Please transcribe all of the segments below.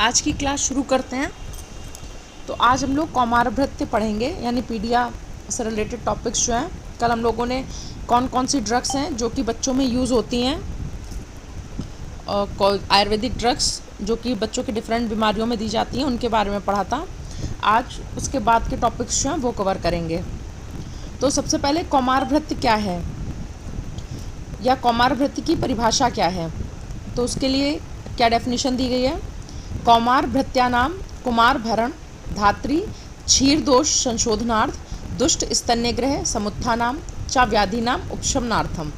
आज की क्लास शुरू करते हैं। तो आज हम लोग कौमारभृत्य पढ़ेंगे, यानी पीडिया से रिलेटेड टॉपिक्स जो हैं। कल हम लोगों ने कौन कौन सी ड्रग्स हैं जो कि बच्चों में यूज़ होती हैं, आयुर्वेदिक ड्रग्स जो कि बच्चों के डिफरेंट बीमारियों में दी जाती हैं, उनके बारे में पढ़ा था। आज उसके बाद के टॉपिक्स जो हैं वो कवर करेंगे। तो सबसे पहले कौमारभृत्य क्या है या कौमारभृत्य की परिभाषा क्या है, तो उसके लिए क्या डेफिनेशन दी गई है। कौमारभृत्यानाम कुमारभरण धात्री क्षीरदोष संशोधनार्थ दुष्ट स्तन्यग्रह समुत्थानाम च व्याधीनाम उपशमनार्थम।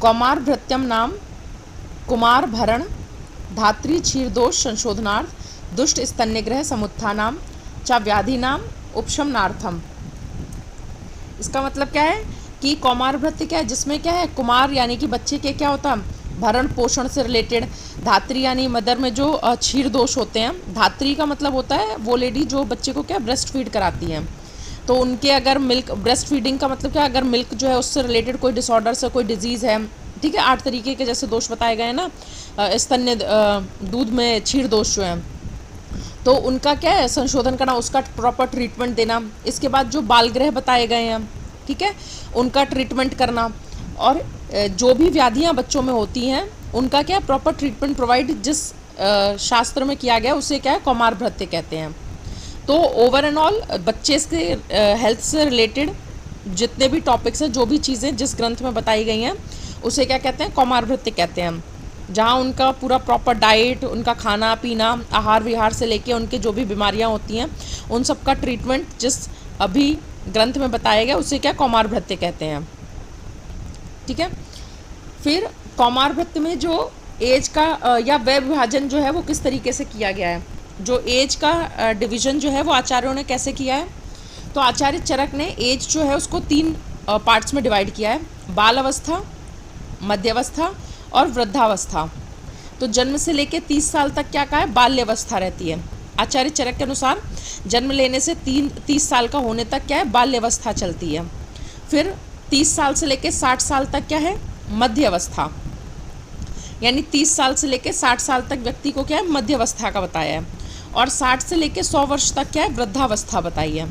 कौमारभृत्यम नाम कुमारभरण धात्री क्षीरदोष संशोधनार्थ दुष्ट स्तन्यग्रह समुत्थानाम च व्याधीनाम उपशमनार्थम। इसका मतलब क्या है कि कौमारभृत्य क्या है, जिसमें क्या है कुमार यानी कि बच्चे के क्या होता है भरण पोषण से रिलेटेड, धात्री यानी मदर में जो क्षीर दोष होते हैं। धात्री का मतलब होता है वो लेडी जो बच्चे को क्या ब्रेस्ट फीड कराती हैं। तो उनके अगर मिल्क, ब्रेस्ट फीडिंग का मतलब क्या, अगर मिल्क जो है उससे रिलेटेड कोई डिसऑर्डर से कोई डिजीज़ है, ठीक है, 8 तरीके के जैसे दोष बताए गए हैं ना, स्तन्य दूध में क्षीर दोष जो है, तो उनका क्या है संशोधन करना, उसका प्रॉपर ट्रीटमेंट देना। इसके बाद जो बालगृह बताए गए हैं, ठीक है, उनका ट्रीटमेंट करना। और जो भी व्याधियां बच्चों में होती हैं उनका क्या प्रॉपर ट्रीटमेंट प्रोवाइड जिस शास्त्र में किया गया उसे क्या है कौमारभृत्य कहते हैं। तो ओवर एंड ऑल बच्चे के हेल्थ से रिलेटेड जितने भी टॉपिक्स हैं, जो भी चीज़ें जिस ग्रंथ में बताई गई हैं उसे क्या कहते हैं कौमारभृत्य कहते हैं। जहाँ उनका पूरा प्रॉपर डाइट, उनका खाना पीना, आहार विहार से लेके उनके जो भी बीमारियाँ होती हैं उन सब का ट्रीटमेंट जिस अभी ग्रंथ में बताया गया उसे क्या कौमारभृत्य कहते हैं, ठीक है। फिर कौमारभृत्य में जो एज का या वय विभाजन जो है वो किस तरीके से किया गया है, जो एज का डिवीज़न जो है वो आचार्यों ने कैसे किया है। तो आचार्य चरक ने एज जो है उसको 3 पार्ट्स में डिवाइड किया है, बाल अवस्था, मध्यावस्था और वृद्धावस्था। तो जन्म से लेकर 30 साल तक क्या कहा है बाल्यावस्था रहती है। आचार्य चरक के अनुसार जन्म लेने से 30 साल का होने तक क्या है बाल्यावस्था चलती है। फिर 30 साल से लेकर 60 साल तक क्या है मध्य अवस्था, यानी 30 साल से लेकर 60 साल तक व्यक्ति को क्या है मध्य अवस्था का बताया है। और 60 से लेकर 100 वर्ष तक क्या है वृद्धावस्था बताई है।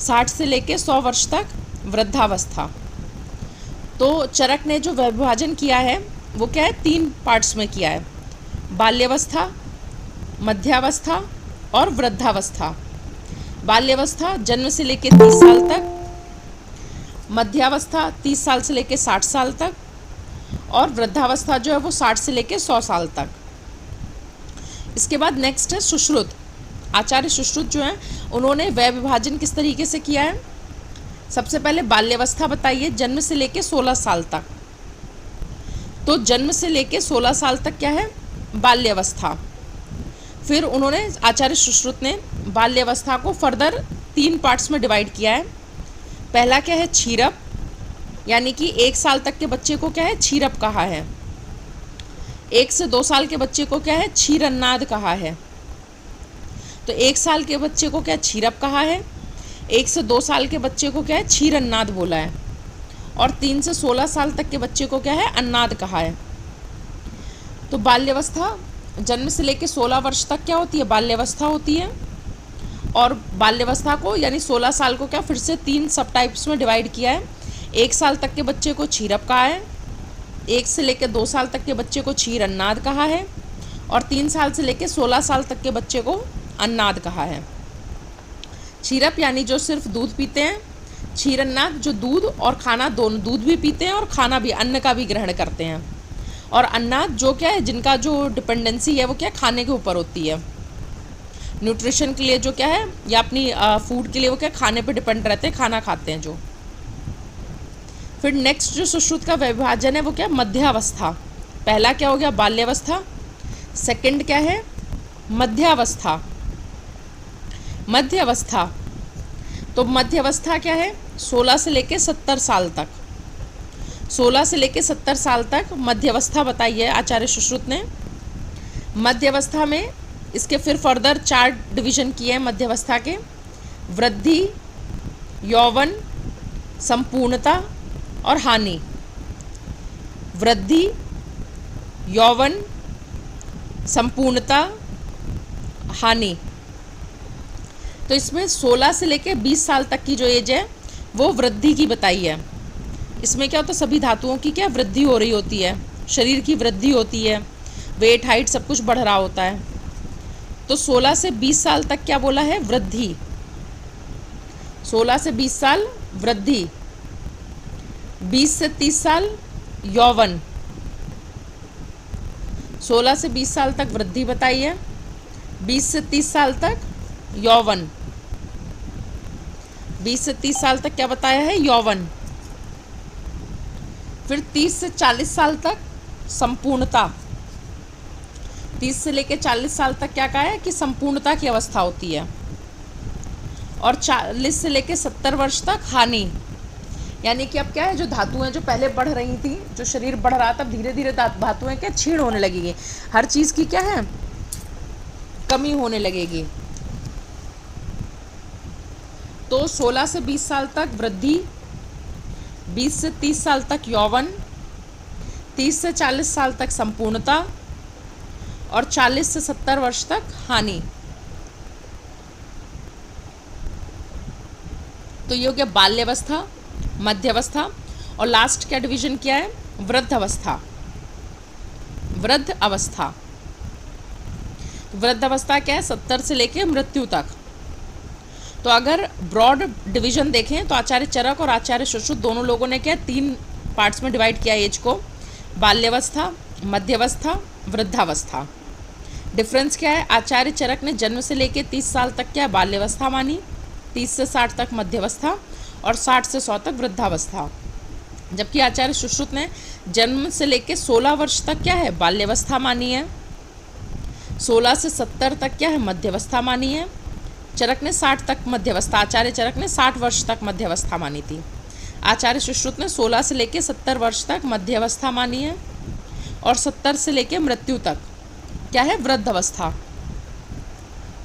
60 से लेकर 100 वर्ष तक वृद्धावस्था। तो चरक ने जो विभाजन किया है वो क्या है 3 पार्ट्स में किया है, बाल्यावस्था, मध्यावस्था और वृद्धावस्था। बाल्यावस्था जन्म से लेकर 30 साल तक, मध्यावस्था 30 साल से लेकर 60 साल तक, और वृद्धावस्था जो है वो 60 से लेकर 100 साल तक। इसके बाद नेक्स्ट है सुश्रुत। आचार्य सुश्रुत जो है उन्होंने वय विभाजन किस तरीके से किया है। सबसे पहले बाल्यावस्था बताइए जन्म से लेकर 16 साल तक। तो जन्म से लेकर 16 साल तक क्या है बाल्यावस्था। फिर उन्होंने आचार्य सुश्रुत ने बाल्यावस्था को फर्दर 3 पार्ट्स में डिवाइड किया है। पहला क्या है क्षीरप, यानी कि 1 साल तक के बच्चे को क्या है क्षीरप कहा है। 1 से 2 साल के बच्चे को क्या है क्षीरन्नाद कहा है। तो 1 साल के बच्चे को क्या क्षीरप कहा है, 1 से 2 साल के बच्चे को क्या है क्षीरन्नाद बोला है, और 3 से 16 साल तक के बच्चे को क्या है अन्नाद कहा है। तो बाल्यावस्था जन्म से लेकर 16 वर्ष तक क्या होती है बाल्यावस्था होती है। और बाल्यावस्था को यानी 16 साल को क्या फिर से 3 सब टाइप्स में डिवाइड किया है। 1 साल तक के बच्चे को क्षीरप कहा है, 1 से लेकर 2 साल तक के बच्चे को क्षीरन्नाद कहा है, और 3 साल से लेकर 16 साल तक के बच्चे को अन्नाद कहा है। क्षीरप यानी जो सिर्फ दूध पीते हैं, क्षीरन्नाद जो दूध और खाना दोनों, दूध भी पीते हैं और खाना भी, अन्न का भी ग्रहण करते हैं, और अन्नाद जो क्या है जिनका जो डिपेंडेंसी है वो क्या खाने के ऊपर होती है, न्यूट्रिशन के लिए जो क्या है या अपनी फूड के लिए वो क्या खाने पे डिपेंड रहते हैं, खाना खाते हैं जो। फिर नेक्स्ट जो सुश्रुत का विभाजन है वो क्या मध्यावस्था। पहला क्या हो गया बाल्यावस्था, सेकंड क्या है मध्यावस्था। मध्यावस्था तो मध्यावस्था क्या है 16 से लेकर 70 साल तक। 16 से लेकर 70 साल तक मध्यावस्था बताई है आचार्य सुश्रुत ने। मध्यावस्था में इसके फिर फर्दर 4 डिवीज़न किए हैं मध्यावस्था के, वृद्धि, यौवन, संपूर्णता और हानि। वृद्धि, यौवन, संपूर्णता हानि। तो इसमें 16 से लेके 20 साल तक की जो एज है वो वृद्धि की बताई है। इसमें क्या होता है, सभी धातुओं की क्या वृद्धि हो रही होती है, शरीर की वृद्धि होती है, वेट हाइट सब कुछ बढ़ रहा होता है। तो 16 से 20 साल तक क्या बोला है, वृद्धि। 16 से 20 साल वृद्धि, 20 से 30 साल यौवन। 16 से 20 साल तक वृद्धि बताई है, 20 से 30 साल तक यौवन। 20 से 30 साल तक क्या बताया है, यौवन। फिर 30 से 40 साल तक संपूर्णता। 30 से लेकर 40 साल तक क्या कहा है कि संपूर्णता की अवस्था होती है। और 40 से लेकर 70 वर्ष तक हानि। यानी कि अब क्या है, जो धातुएं जो पहले बढ़ रही थी, जो शरीर बढ़ रहा था, अब धीरे धीरे धातुएं क्या क्षीण होने लगेगी, हर चीज़ की क्या है कमी होने लगेगी। तो 16 से 20 साल तक वृद्धि, 20 से 30 साल तक यौवन, 30 से 40 साल तक संपूर्णता और 40 से 70 वर्ष तक हानि। तो ये हो गया बाल्यावस्था, मध्यावस्था और लास्ट क्या डिवीजन किया है, वृद्ध अवस्था। वृद्ध अवस्था, वृद्ध अवस्था क्या है, 70 से लेकर मृत्यु तक। तो अगर ब्रॉड डिवीजन देखें तो आचार्य चरक और आचार्य सुश्रुत दोनों लोगों ने क्या 3 पार्ट्स में डिवाइड किया एज को, बाल्यावस्था, मध्यावस्था, वृद्धावस्था। डिफरेंस क्या है, आचार्य चरक ने जन्म से लेकर 30 साल तक क्या बाल्यावस्था मानी, 30 से 60 तक मध्यावस्था और 60 से 100 तक वृद्धावस्था। जबकि आचार्य सुश्रुत ने जन्म से लेकर 16 वर्ष तक क्या है बाल्यावस्था मानी है, 16 से 70 तक क्या है मध्यावस्था मानी है। चरक ने 60 तक मध्यावस्था, आचार्य चरक ने 60 वर्ष तक मध्यावस्था मानी थी। आचार्य सुश्रुत ने 16 से लेकर 70 वर्ष तक मध्यावस्था मानी है और 70 से लेकर मृत्यु तक क्या है वृद्ध अवस्था।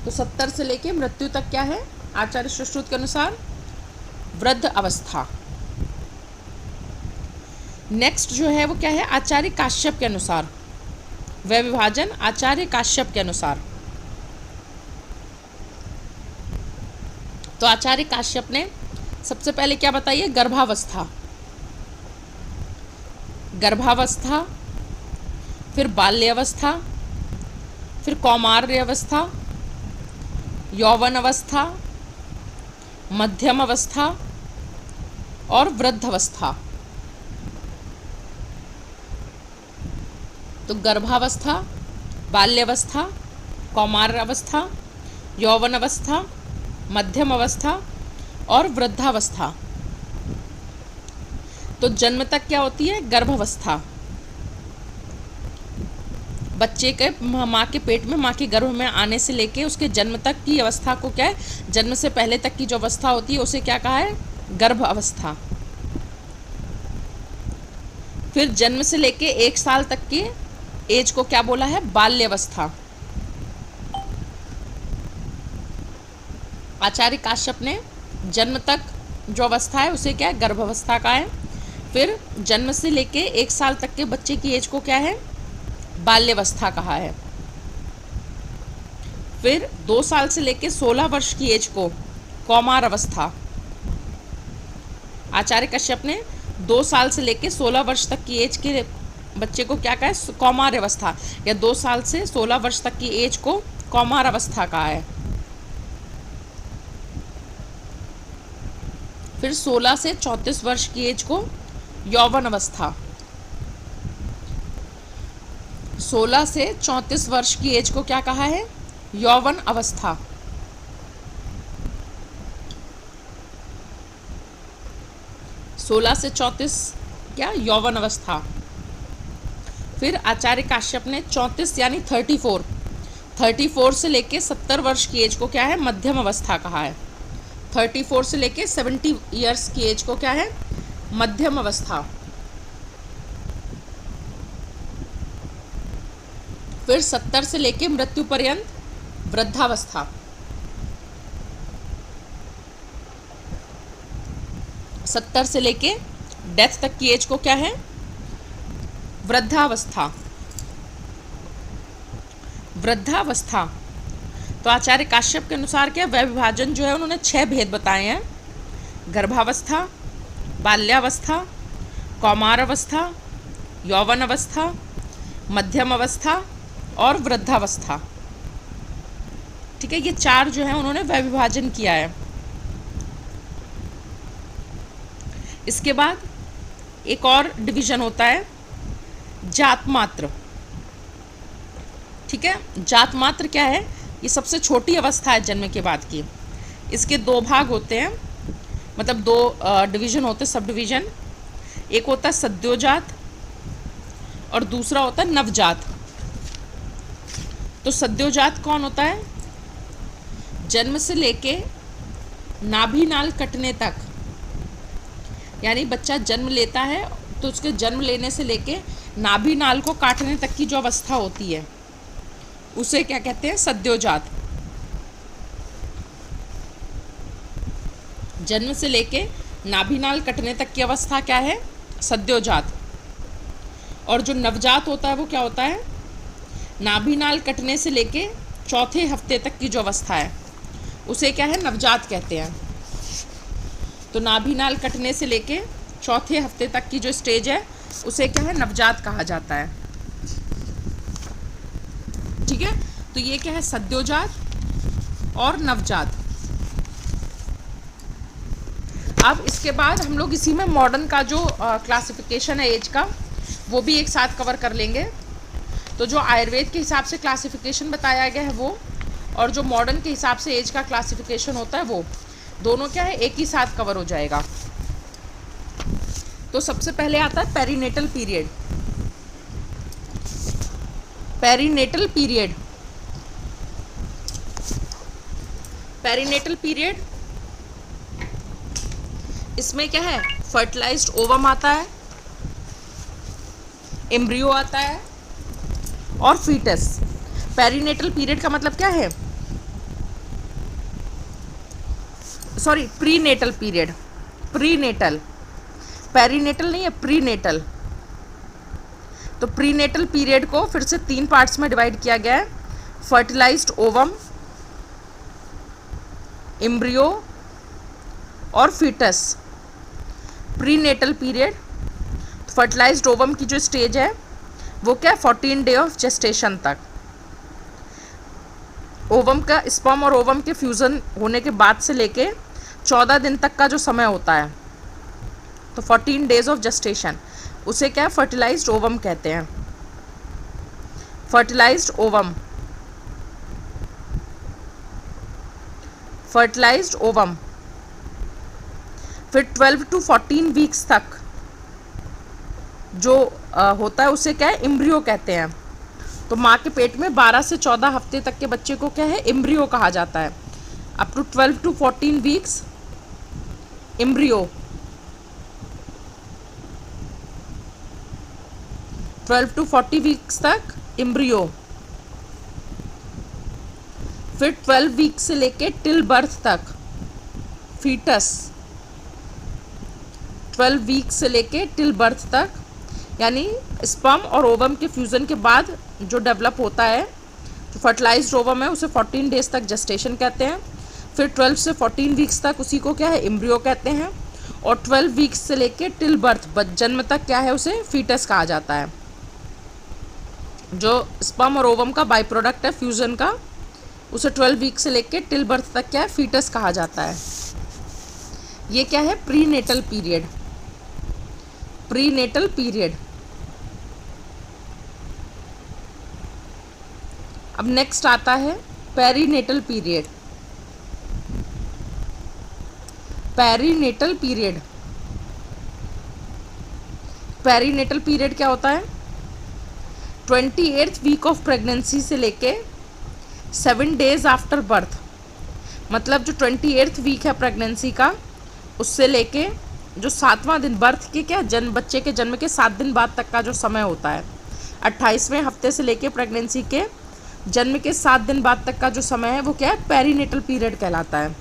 तो 70 से लेकर मृत्यु तक क्या है आचार्य सुश्रुत के अनुसार वृद्ध अवस्था। नेक्स्ट जो है वो क्या है, आचार्य काश्यप के अनुसार, वह विभाजन आचार्य काश्यप के अनुसार। तो आचार्य काश्यप ने सबसे पहले क्या बताइए, गर्भावस्था, गर्भावस्था, फिर बाल्यावस्था, फिर कौमार्य अवस्था, यौवन अवस्था, मध्यम अवस्था और वृद्ध अवस्था। तो गर्भावस्था, बाल्यावस्था, कौमार अवस्था, यौवन अवस्था, मध्यम अवस्था और वृद्धावस्था। तो जन्म तक क्या होती है, गर्भावस्था। बच्चे के माँ के पेट में, माँ के गर्भ में आने से लेके उसके जन्म तक की अवस्था को क्या है, जन्म से पहले तक की जो अवस्था होती है उसे क्या कहा है, गर्भ अवस्था। फिर जन्म से लेके 1 साल तक की एज को क्या बोला है, बाल्यावस्था। आचार्य काश्यप ने जन्म तक जो अवस्था है उसे क्या है, गर्भावस्था का है। फिर जन्म से लेके 1 साल तक के बच्चे की एज को क्या है, बाल्यावस्था कहा है। फिर 2 साल से लेके 16 वर्ष की एज को कौमार अवस्था। आचार्य कश्यप ने 2 साल से लेके 16 वर्ष तक की एज के बच्चे को क्या कहा है, कौमार अवस्था, या 2 साल से 16 वर्ष तक की एज को कौमार अवस्था कहा है। फिर 16 से 34 वर्ष की एज को यौवन अवस्था। 16 से 34 वर्ष की एज को क्या कहा है, यौवन अवस्था। सोलह से 34 क्या, यौवन अवस्था। फिर आचार्य काश्यप ने 34 यानी 34 से लेके 70 वर्ष की एज को क्या है, मध्यम अवस्था कहा है। 34 से लेके 70 ईयर्स की एज को क्या है, मध्यम अवस्था। फिर 70 से लेके मृत्यु पर्यंत वृद्धावस्था। 70 से लेके डेथ तक की एज को क्या है, वृद्धावस्था। वृद्धावस्था तो आचार्य काश्यप के अनुसार क्या वय विभाजन जो है उन्होंने 6 भेद बताए हैं। गर्भावस्था, बाल्यावस्था, कौमार अवस्था, यौवन अवस्था, मध्यम अवस्था और वृद्धावस्था। ठीक है, ये 4 जो है उन्होंने वय विभाजन किया है। इसके बाद एक और डिवीजन होता है जात मात्र। ठीक है, जात मात्र क्या है? ये सबसे छोटी अवस्था है जन्म के बाद की। इसके 2 भाग होते हैं, मतलब 2 डिवीजन होते हैं, सब डिवीजन। एक होता है सद्योजात और दूसरा होता है नवजात। तो सद्योजात कौन होता है? जन्म से लेके नाभि नाल कटने तक, यानी बच्चा जन्म लेता है तो उसके जन्म लेने से लेके नाभि नाल को काटने तक की जो अवस्था होती है उसे क्या कहते हैं? सद्योजात। जन्म से लेके नाभि नाल कटने तक की अवस्था क्या है? सद्योजात। और जो नवजात होता है वो क्या होता है? नाभि नाल कटने से लेके चौथे हफ्ते तक की जो अवस्था है उसे क्या है? नवजात कहते हैं। तो नाभि नाल कटने से लेके चौथे हफ्ते तक की जो स्टेज है उसे क्या है? नवजात कहा जाता है। ठीक है, तो ये क्या है? सद्योजात और नवजात। अब इसके बाद हम लोग इसी में मॉडर्न का जो क्लासिफिकेशन है एज का वो भी एक साथ कवर कर लेंगे। तो जो आयुर्वेद के हिसाब से क्लासिफिकेशन बताया गया है वो, और जो मॉडर्न के हिसाब से एज का क्लासिफिकेशन होता है वो, दोनों क्या है? एक ही साथ कवर हो जाएगा। तो सबसे पहले आता है perinatal period. Perinatal period, perinatal period, इसमें क्या है? फर्टिलाइज्ड ओवम आता है, एम्ब्रियो आता है और फीटस। पेरीनेटल पीरियड का मतलब क्या है? Sorry, prenatal period. Prenatal, perinatal नहीं है, प्रीनेटल। तो प्रीनेटल पीरियड को फिर से 3 पार्ट्स में डिवाइड किया गया है। फर्टिलाइज्ड ओवम, एम्ब्रियो और foetus. Prenatal period, fertilised ovum की जो स्टेज है वो क्या? 14 डे ऑफ जेस्टेशन तक। ओवम का, स्पर्म और ओवम के फ्यूज़न होने के बाद से लेके 14 दिन तक का जो समय होता है, तो 14 डेज ऑफ जेस्टेशन, उसे क्या? फर्टिलाइज्ड ओवम कहते हैं। Fertilised ovum, fertilised ovum. फिर 12 to 14 वीक्स तक जो होता है उसे क्या है? एम्ब्रियो कहते हैं। तो माँ के पेट में 12 से 14 हफ्ते तक के बच्चे को क्या है? एम्ब्रियो कहा जाता है। Up to 12 to 14 weeks embryo, 12 to 40 weeks तक एम्ब्रियो। फिर 12 वीक्स से लेके टिल बर्थ तक फीटस। 12 वीक्स से लेके टिल बर्थ तक, यानी स्पर्म और ओवम के फ्यूज़न के बाद जो डेवलप होता है, जो फर्टिलाइज्ड ओवम है उसे 14 डेज तक जेस्टेशन कहते हैं। फिर 12 से 14 वीक्स तक उसी को क्या है? एम्ब्रियो कहते हैं। और 12 वीक्स से लेके टिल बर्थ, जन्म तक क्या है? उसे फीटस कहा जाता है। जो स्पर्म और ओवम का बाई प्रोडक्ट है फ्यूज़न का, उसे 12 वीक्स से लेके टिल बर्थ तक क्या है? फीटस कहा जाता है। ये क्या है? Prenatal period. Prenatal period. अब नेक्स्ट आता है perinatal period. Perinatal period, perinatal period क्या होता है? 28th वीक ऑफ प्रेगनेंसी से लेके 7 डेज आफ्टर बर्थ, मतलब जो 28th वीक है प्रेगनेंसी का, उससे लेके जो 7वां दिन बर्थ के क्या जन्म, बच्चे के जन्म के 7 दिन बाद तक का जो समय होता है, 28वें हफ्ते से लेके प्रेगनेंसी के जन्म के 7 दिन बाद तक का जो समय है वो क्या है? पेरीनेटल पीरियड कहलाता है।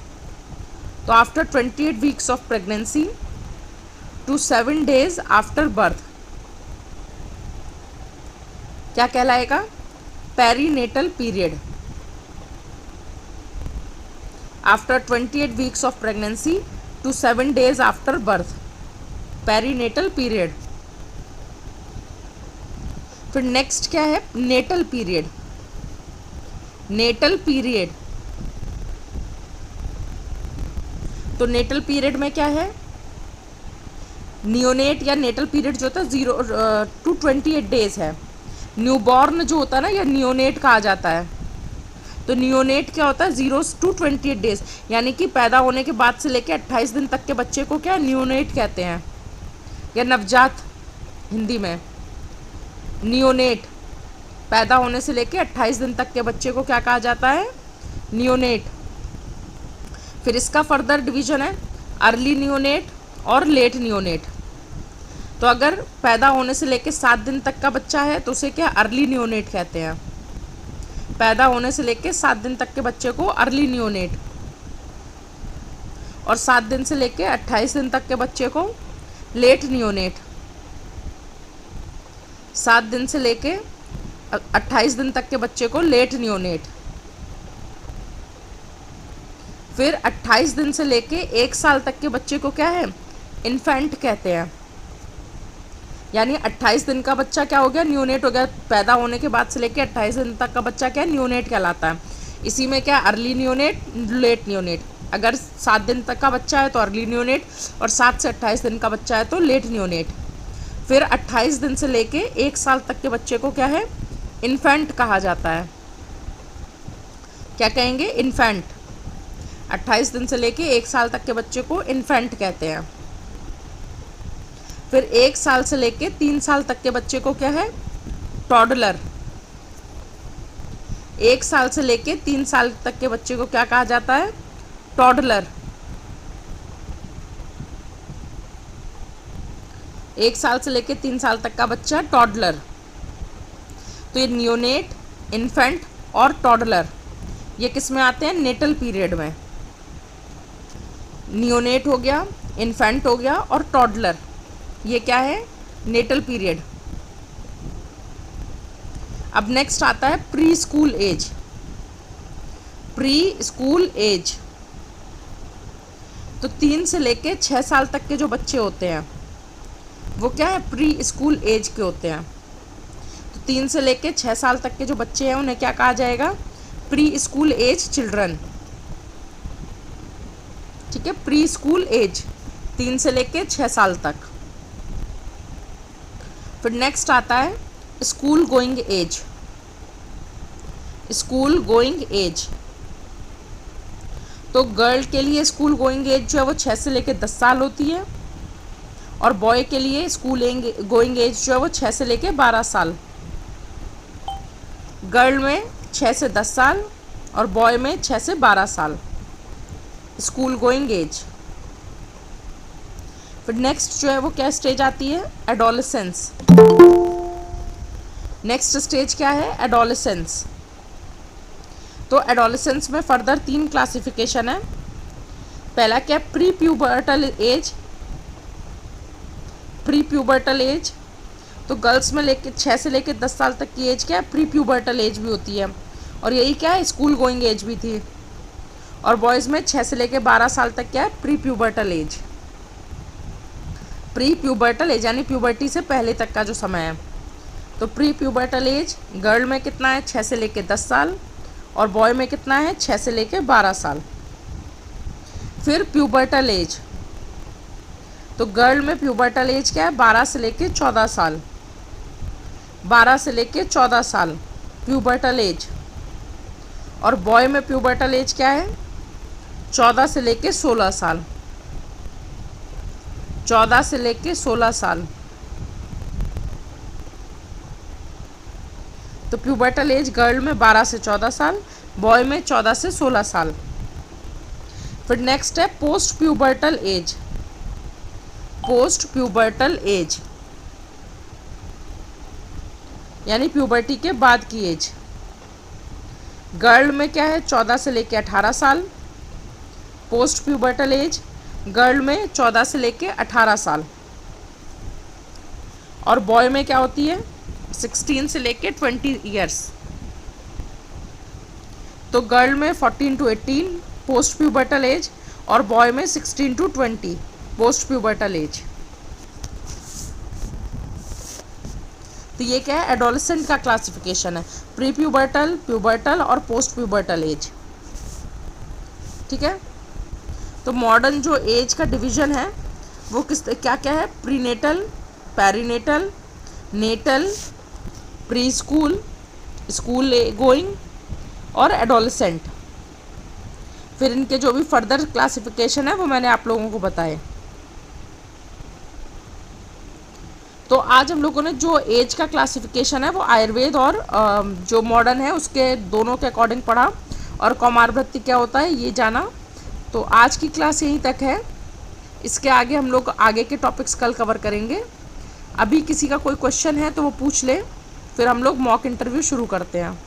तो after 28 weeks of pregnancy to 7 days after birth क्या कहलाएगा? Perinatal period. After 28 weeks of pregnancy to 7 days after birth, perinatal period. फिर नेक्स्ट क्या है, नेटल पीरियड। नेटल पीरियड, तो नेटल पीरियड में क्या है, नियोनेट या नेटल पीरियड जो होता है 0 to 28 days है। न्यूबॉर्न जो होता है ना, या नियोनेट कहा जाता है। तो नियोनेट क्या होता है, 0 to 28 days, यानी कि पैदा होने के बाद से लेकर 28 दिन तक के बच्चे को क्या नियोनेट कहते हैं, या नवजात हिंदी में। नियोनेट, पैदा होने से लेकर 28 दिन तक के बच्चे को क्या कहा जाता है, नियोनेट। फिर इसका फर्दर डिवीजन है अर्ली नियोनेट और लेट नियोनेट। तो अगर पैदा होने से लेकर 7 दिन तक का बच्चा है तो उसे क्या अर्ली नियोनेट कहते हैं। पैदा होने से लेकर 7 दिन तक के बच्चे को अर्ली नियोनेट, और 7 दिन से लेकर 28 दिन तक के बच्चे को लेट नियोनेट। 7 दिन से लेकर 28 दिन तक के बच्चे को लेट नियोनेट। फिर 28 दिन से लेके 1 साल तक के बच्चे को क्या है, इन्फेंट कहते हैं। यानी 28 दिन का बच्चा क्या हो गया, न्यूनेट हो गया। पैदा होने के बाद से लेके 28 दिन तक का बच्चा क्या है, न्यूनेट कहलाता है। इसी में क्या, अर्ली न्यूनेट, लेट न्यूनेट। अगर 7 दिन तक का बच्चा है तो अर्ली न्यूनेट, और 7 से 28 दिन का बच्चा है तो लेट न्यूनेट। फिर 28 दिन से लेके 1 साल तक के बच्चे को क्या है, इन्फेंट कहा जाता है। क्या कहेंगे, इन्फेंट। 28 दिन से लेके 1 साल तक के बच्चे को इन्फेंट कहते हैं। फिर 1 साल से लेके 3 साल तक के बच्चे को क्या है, टॉडलर। 1 साल से लेके 3 साल तक के बच्चे को क्या कहा जाता है, टॉडलर। 1 साल से लेके 3 साल तक का बच्चा टॉडलर। तो ये नियोनेट, इन्फेंट और टॉडलर, ये किस में आते हैं, नेटल पीरियड में। नियोनेट हो गया, इन्फेंट हो गया और टॉडलर, ये क्या है, नेटल पीरियड। अब नेक्स्ट आता है preschool age. Preschool age, तो 3 से लेके 6 साल तक के जो बच्चे होते हैं वो क्या है, प्री स्कूल एज के होते हैं। तो 3 से लेके 6 साल तक के जो बच्चे हैं उन्हें क्या कहा जाएगा, प्री स्कूल एज चिल्ड्रन। ठीक है, प्री स्कूल एज 3 से लेके 6 साल तक। फिर नेक्स्ट आता है school going age. School going age, तो गर्ल के लिए स्कूल गोइंग एज जो है वो 6 से लेके 10 साल होती है, और बॉय के लिए स्कूल गोइंग एज जो है वो 6 से लेके 12 साल। गर्ल में 6 से 10 साल और बॉय में 6 से 12 साल, स्कूल गोइंग एज। फिर नेक्स्ट जो है वो क्या स्टेज आती है, एडोलेसेंस। नेक्स्ट स्टेज क्या है, एडोलेसेंस। तो एडोलेसेंस में फर्दर 3 क्लासिफिकेशन है। पहला क्या, pre pubertal age. Pre pubertal age, तो गर्ल्स में लेके 6 से लेके 10 साल तक की एज क्या है, प्री प्यूबर्टल एज भी होती है, और यही क्या है, स्कूल गोइंग एज भी थी। और बॉयज़ में 6 से लेके 12 साल तक क्या है, pre pubertal age. Pre pubertal age यानी प्यूबर्टी से पहले तक का जो समय है। तो प्री प्यूबर्टल एज गर्ल में कितना है, 6 से लेके 10 साल, और बॉय में कितना है, 6 से लेके 12 साल। फिर प्यूबर्टल एज, तो गर्ल में प्यूबर्टल एज क्या है, 12 से लेके 14 साल। 12 से लेके 14 साल प्यूबर्टल एज, और बॉय में प्यूबर्टल एज क्या है, 14 से लेके 16 साल। 14 से लेके 16 साल। तो प्यूबर्टल एज गर्ल में 12 से 14 साल, बॉय में 14 से 16 साल। फिर नेक्स्ट है post pubertal age. Post pubertal age यानी प्यूबर्टी के बाद की एज। गर्ल में क्या है, 14 से लेके 18 साल। पोस्ट प्यूबर्टल एज गर्ल में 14 से लेके 18 साल, और बॉय में क्या होती है, 16 से लेके 20 ईयर्स। तो गर्ल में 14 to 18, पोस्ट प्यूबर्टल एज, और बॉय में 16 to 20 पोस्ट प्यूबर्टल एज। तो ये क्या है, एडोलेसेंट का क्लासिफिकेशन है, प्री प्यूबर्टल, प्यूबर्टल और पोस्ट प्यूबर्टल एज। ठीक है, तो मॉडर्न जो एज का डिवीजन है वो क्या क्या है, prenatal, perinatal, natal, preschool, school going और एडोलेसेंट। फिर इनके जो भी फर्दर क्लासिफिकेशन है वो मैंने आप लोगों को बताए। तो आज हम लोगों ने जो एज का क्लासिफिकेशन है वो आयुर्वेद और जो मॉडर्न है उसके दोनों के अकॉर्डिंग पढ़ा, और कौमारभ्रत्ति क्या होता है ये जाना। तो आज की क्लास यहीं तक है, इसके आगे हम लोग आगे के टॉपिक्स कल कवर करेंगे। अभी किसी का कोई क्वेश्चन है तो वो पूछ ले, फिर हम लोग मॉक इंटरव्यू शुरू करते हैं।